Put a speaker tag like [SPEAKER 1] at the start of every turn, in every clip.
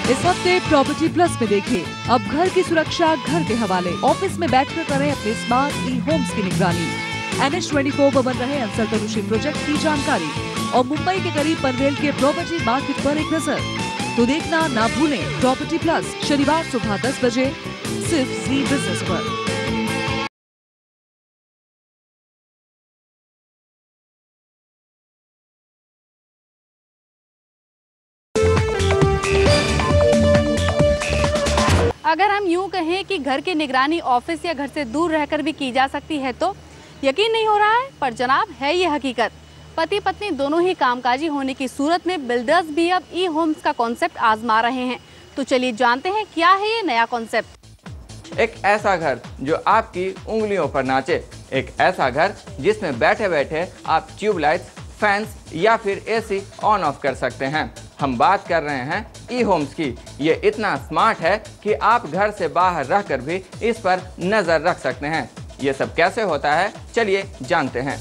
[SPEAKER 1] इस हफ्ते property plus में देखिए, अब घर की सुरक्षा घर के हवाले। ऑफिस में बैठकर करें अपने स्मार्ट ई होम्स की निगरानी। NH24 पर बन रहे अंसर तनुशी प्रोजेक्ट की जानकारी और मुंबई के करीब पनवेल के प्रॉपर्टी मार्केट पर एक नजर। तो देखना ना भूलें प्रॉपर्टी प्लस, शनिवार सुबह 10 बजे सिर्फ जी बिजनेस पर।
[SPEAKER 2] अगर हम यूं कहें कि घर की निगरानी ऑफिस या घर से दूर रहकर भी की जा सकती है तो यकीन नहीं हो रहा है, पर जनाब है ये हकीकत। पति पत्नी दोनों ही कामकाजी होने की सूरत में बिल्डर्स भी अब ई होम्स का कॉन्सेप्ट आजमा रहे हैं। तो चलिए जानते हैं क्या है ये नया कॉन्सेप्ट।
[SPEAKER 3] एक ऐसा घर जो आपकी उंगलियों पर नाचे, एक ऐसा घर जिसमें बैठे बैठे आप ट्यूबलाइट्स, फैंस या फिर AC ऑन ऑफ कर सकते हैं। हम बात कर रहे हैं ई होम्स की। ये इतना स्मार्ट है कि आप घर से बाहर रहकर भी इस पर नजर रख सकते हैं। ये सब कैसे होता है, चलिए जानते हैं।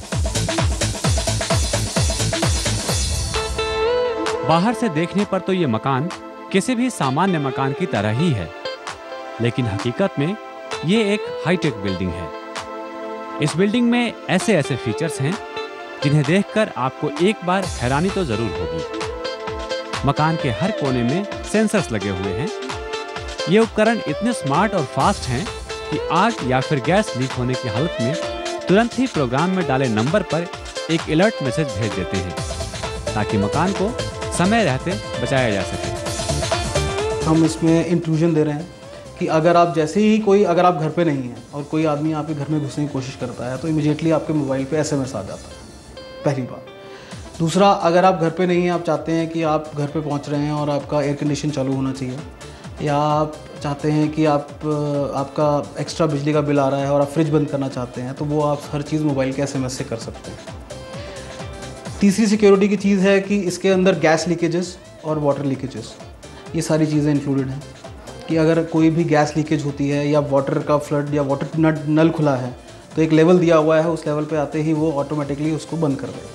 [SPEAKER 4] बाहर से देखने पर तो ये मकान किसी भी सामान्य मकान की तरह ही है, लेकिन हकीकत में ये एक हाईटेक बिल्डिंग है। इस बिल्डिंग में ऐसे ऐसे फीचर्स हैं जिन्हें देखकर आपको एक बार हैरानी तो जरूर होगी। मकान के हर कोने में सेंसर्स लगे हुए हैं। ये उपकरण इतने स्मार्ट और फास्ट हैं कि आग या फिर गैस लीक होने की हालत में तुरंत ही प्रोग्राम में डाले नंबर पर एक अलर्ट मैसेज भेज देते हैं, ताकि मकान को समय रहते बचाया जा सके।
[SPEAKER 5] हम इसमें इंक्लूजन दे रहे हैं कि अगर आप जैसे ही अगर आप घर पे नहीं हैं और कोई आदमी आपके घर में घुसने की कोशिश करता है तो इमीडिएटली आपके मोबाइल पे SMS आ जाता है, पहली बात। दूसरा, अगर आप घर पे नहीं हैं, आप चाहते हैं कि आप घर पे पहुंच रहे हैं और आपका एयर कंडीशन चालू होना चाहिए, या आप चाहते हैं कि आपका एक्स्ट्रा बिजली का बिल आ रहा है और आप फ्रिज बंद करना चाहते हैं, तो वो आप हर चीज़ मोबाइल के SMS से कर सकते हैं। तीसरी सिक्योरिटी की चीज़ है कि इसके अंदर गैस लीकेजेस और वाटर लीकेजेस, ये सारी चीज़ें इंक्लूडेड हैं कि अगर कोई भी गैस लीकेज होती है या वाटर का फ्लड या वाटर नल खुला है तो एक लेवल दिया हुआ है, उस लेवल पे आते ही वो ऑटोमेटिकली उसको बंद कर देगा।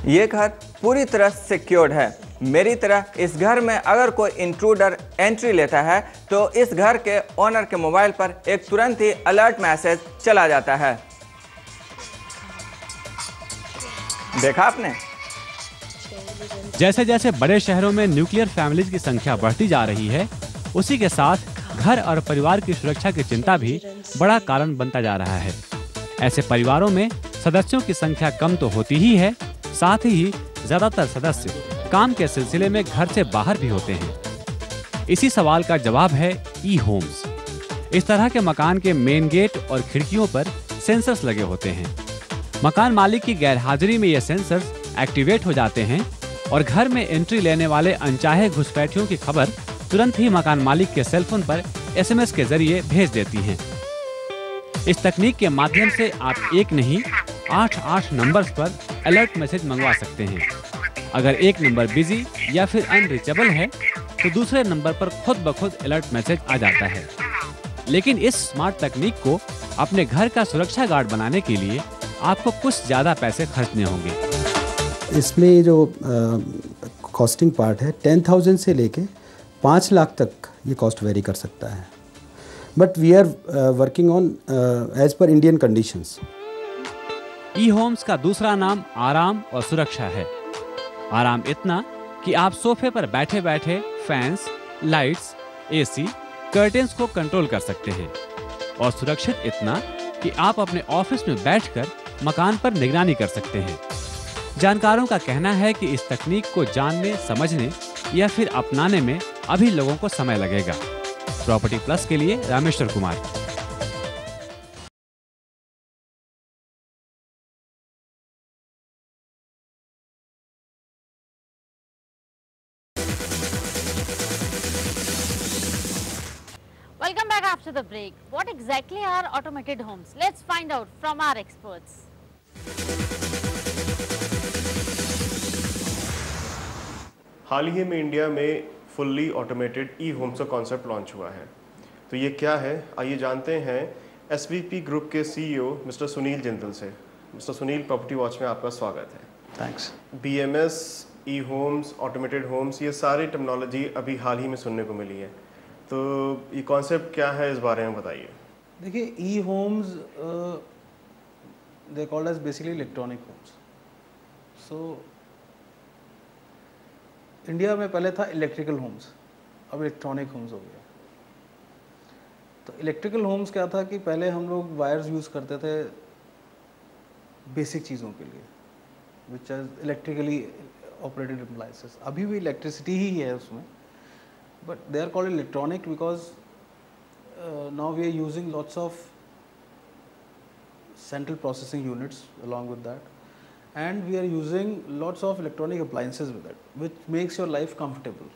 [SPEAKER 3] ये घर पूरी तरह सिक्योर्ड है। मेरी तरह इस घर में अगर कोई इंट्रूडर एंट्री लेता है तो इस घर के ओनर के मोबाइल पर एक तुरंत ही अलर्ट मैसेज चला जाता है। देखा आपने?
[SPEAKER 4] जैसे जैसे बड़े शहरों में न्यूक्लियर फैमिलीज की संख्या बढ़ती जा रही है, उसी के साथ घर और परिवार की सुरक्षा की चिंता भी बड़ा कारण बनता जा रहा है। ऐसे परिवारों में सदस्यों की संख्या कम तो होती ही है, साथ ही ज्यादातर सदस्य काम के सिलसिले में घर से बाहर भी होते हैं। इसी सवाल का जवाब है ई होम्स। इस तरह के मकान के मेन गेट और खिड़कियों पर सेंसर्स लगे होते हैं। मकान मालिक की गैरहाजिरी में ये सेंसर्स एक्टिवेट हो जाते हैं और घर में एंट्री लेने वाले अनचाहे घुसपैठियों की खबर तुरंत ही मकान मालिक के सेलफोन पर SMS के जरिए भेज देती हैं। इस तकनीक के माध्यम से आप एक नहीं 8 नंबर्स पर अलर्ट मैसेज मंगवा सकते हैं। अगर एक नंबर बिजी या फिर अनरीचेबल है तो दूसरे नंबर पर खुद ब खुद अलर्ट मैसेज आ जाता है। लेकिन इस स्मार्ट तकनीक को अपने घर का सुरक्षा गार्ड बनाने के लिए आपको कुछ ज्यादा पैसे खर्चने होंगे।
[SPEAKER 6] इसमें जो कॉस्टिंग पार्ट है 10,000 से लेके 5 लाख तक ये कॉस्ट वेरी कर सकता है, but we are working on as per Indian conditions.
[SPEAKER 4] E homes का दूसरा नाम आराम और सुरक्षा है। आराम इतना कि आप सोफे पर बैठे बैठे फैंस, लाइट्स, AC, कर्टेन्स को कंट्रोल कर सकते हैं, और सुरक्षित इतना कि आप अपने ऑफिस में बैठकर मकान पर निगरानी कर सकते हैं। जानकारों का कहना है कि इस तकनीक को जानने, समझने या फिर अपनाने में अभी लोगों को समय लगेगा। प्रॉपर्टी प्लस के लिए Rameshwar Kumar.
[SPEAKER 2] Welcome back after the break. What exactly are automated homes? Let's find out from our experts.
[SPEAKER 7] हाल ही में इंडिया में फुल्ली ऑटोमेटेड ई होम्स का कॉन्सेप्ट लॉन्च हुआ है। तो ये क्या है, आइए जानते हैं SVP ग्रुप के CEO मिस्टर सुनील जिंदल से। मिस्टर सुनील, प्रॉपर्टी वॉच में आपका स्वागत है।
[SPEAKER 5] थैंक्स।
[SPEAKER 7] BMS ई होम्स, ऑटोमेटेड होम्स, ये सारी टेक्नोलॉजी अभी हाल ही में सुनने को मिली है, तो ये कॉन्सेप्ट क्या है, इस बारे में बताइए।
[SPEAKER 5] देखिए, e homes they called as basically electronic homes. So India में पहले था इलेक्ट्रिकल होम्स, अब इलेक्ट्रॉनिक होम्स हो गया। तो इलेक्ट्रिकल होम्स क्या था कि पहले हम लोग वायर्स यूज़ करते थे बेसिक चीज़ों के लिए, which is electrically operated appliances. अभी भी इलेक्ट्रिसिटी ही है उसमें, but they are called electronic because now we are using lots of central processing units along with that, and we are using lots of electronic appliances with it, which makes your life comfortable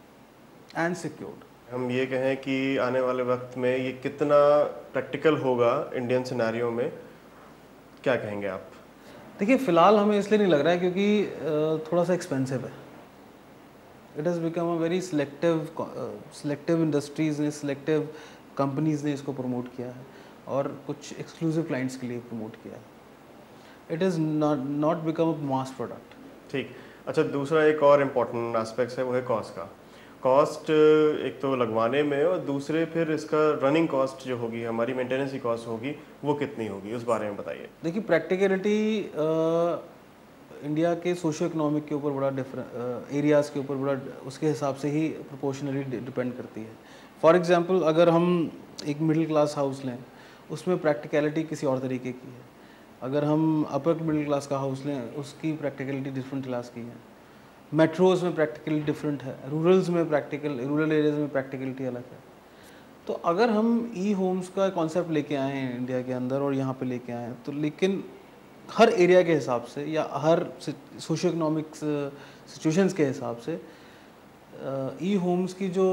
[SPEAKER 5] and secured.
[SPEAKER 7] हम ये कहें कि आने वाले वक्त में ये कितना प्रैक्टिकल होगा इंडियन सिनेरियो में, क्या कहेंगे आप?
[SPEAKER 5] देखिए, फ़िलहाल हमें इसलिए नहीं लग रहा है क्योंकि थोड़ा सा एक्सपेंसिव है। It has become a very selective industries ने, सिलेक्टिव कंपनीज़ ने इसको प्रमोट किया है और कुछ एक्सक्लूसिव क्लाइंट्स के लिए प्रमोट किया है। It is not become a mass product.
[SPEAKER 7] ठीक। अच्छा, दूसरा एक और इम्पॉर्टेंट एस्पेक्ट है, वो है कॉस्ट का। कॉस्ट एक तो लगवाने में, और दूसरे फिर इसका रनिंग कॉस्ट जो होगी, हमारी मेंटेनेंस की कॉस्ट होगी, वो कितनी होगी, उस बारे में बताइए।
[SPEAKER 5] देखिए, प्रैक्टिकलिटी इंडिया के सोशो इकोनॉमिक के ऊपर बड़ा डिफरेंट, एरियाज़ के ऊपर बड़ा उसके हिसाब से ही प्रोपोर्शनली डिपेंड करती है। फॉर एग्जांपल, अगर हम एक मिडिल क्लास हाउस लें, उसमें प्रैक्टिकलिटी किसी और तरीके की है। अगर हम अपर मिडिल क्लास का हाउस लें, उसकी प्रैक्टिकलिटी डिफरेंट क्लास की है। मेट्रोज़ में प्रैक्टिकलिटी डिफरेंट है, रूरल एरियाज़ में प्रैक्टिकलिटी अलग है। तो अगर हम ई होम्स का कॉन्सेप्ट लेके आए हैं इंडिया के अंदर और यहाँ पे लेके आए हैं, तो लेकिन हर एरिया के हिसाब से या हर सोशो इकोनॉमिक्स सिचुएशंस के हिसाब से ई होम्स की जो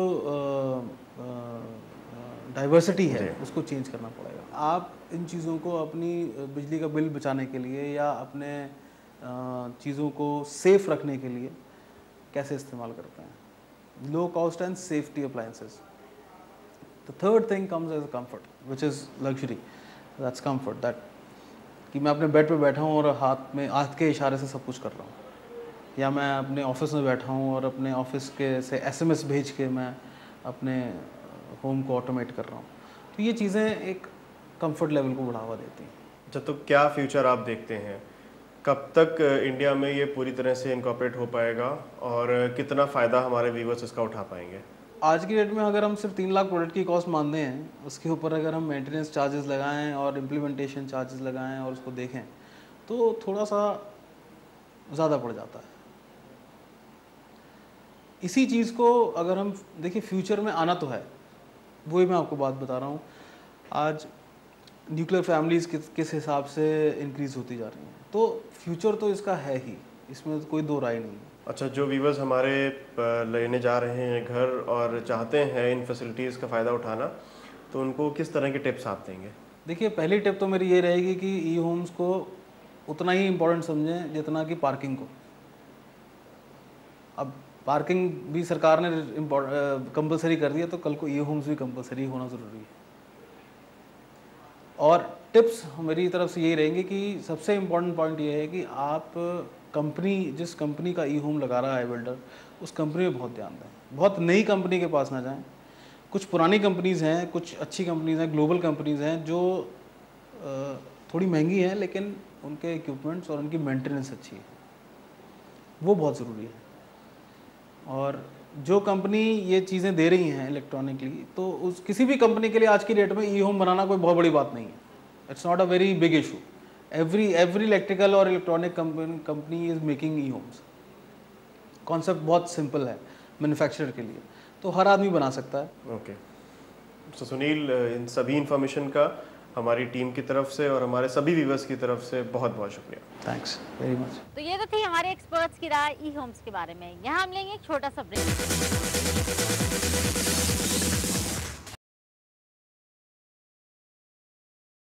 [SPEAKER 5] डाइवर्सिटी है उसको चेंज करना पड़ेगा। आप इन चीज़ों को अपनी बिजली का बिल बचाने के लिए या अपने चीज़ों को सेफ रखने के लिए कैसे इस्तेमाल करते हैं। Low cost and safety appliances. The third thing comes as comfort, which is luxury. That's comfort, that कि मैं अपने बेड पे बैठा हूँ और हाथ के इशारे से सब कुछ कर रहा हूँ, या मैं अपने ऑफिस में बैठा हूँ और अपने ऑफिस के से SMS भेज के मैं अपने होम को ऑटोमेट कर रहा हूँ। तो ये चीज़ें एक कंफर्ट लेवल को बढ़ावा देती हैं।
[SPEAKER 7] अच्छा, तो क्या फ्यूचर आप देखते हैं, कब तक इंडिया में ये पूरी तरह से इनकॉर्पोरेट हो पाएगा और कितना फ़ायदा हमारे व्यूवर्स इसका उठा पाएंगे?
[SPEAKER 5] आज की डेट में अगर हम सिर्फ 3 लाख प्रोडक्ट की कॉस्ट मानते हैं, उसके ऊपर अगर हम मेंटेनेंस चार्जेस लगाएं और इम्प्लीमेंटेशन चार्जेस लगाएं और उसको देखें, तो थोड़ा सा ज़्यादा पड़ जाता है। इसी चीज़ को अगर हम देखिए, फ्यूचर में आना तो है, वही मैं आपको बात बता रहा हूँ। आज न्यूक्लियर फैमिलीज़ किस हिसाब से इंक्रीज़ होती जा रही हैं, तो फ्यूचर तो इसका है ही, इसमें तो कोई दो राय नहीं है।
[SPEAKER 7] अच्छा, जो व्यूवर्स हमारे लेने जा रहे हैं घर और चाहते हैं इन फैसिलिटीज़ का फ़ायदा उठाना, तो उनको किस तरह के टिप्स आप देंगे?
[SPEAKER 5] देखिए, पहली टिप तो मेरी ये रहेगी कि ई होम्स को उतना ही इम्पोर्टेंट समझें जितना कि पार्किंग को। अब पार्किंग भी सरकार ने कंपलसरी कर दिया, तो कल को ई होम्स भी कंपलसरी होना ज़रूरी है। और टिप्स मेरी तरफ से यही रहेंगे कि सबसे इम्पोर्टेंट पॉइंट ये है कि आप जिस कंपनी का ई होम लगा रहा है बिल्डर, उस कंपनी में बहुत ध्यान दें। बहुत नई कंपनी के पास ना जाएं। कुछ पुरानी कंपनीज़ हैं, कुछ अच्छी कंपनीज़ हैं, ग्लोबल कंपनीज़ हैं जो थोड़ी महंगी हैं, लेकिन उनके इक्विपमेंट्स और उनकी मेंटेनेंस अच्छी है, वो बहुत ज़रूरी है। और जो कंपनी ये चीज़ें दे रही हैं इलेक्ट्रॉनिकली, तो उस किसी भी कंपनी के लिए आज की डेट में ई होम बनाना कोई बहुत बड़ी बात नहीं है। It's not a very big issue. Every electrical और electronic company is making e homes. Concept बहुत सिंपल है मैन्युफैक्चरर के लिए, तो हर आदमी बना सकता है।
[SPEAKER 7] ओके, तो सुनील, इन सभी इन्फॉर्मेशन का हमारी टीम की तरफ से और हमारे सभी व्यूअर्स की तरफ से बहुत बहुत शुक्रिया।
[SPEAKER 5] Thanks very much.
[SPEAKER 8] तो ये तो थी हमारे एक्सपर्ट्स की राय ई होम्स के बारे में। यहाँ हम लेंगे एक छोटा सा ब्रेक।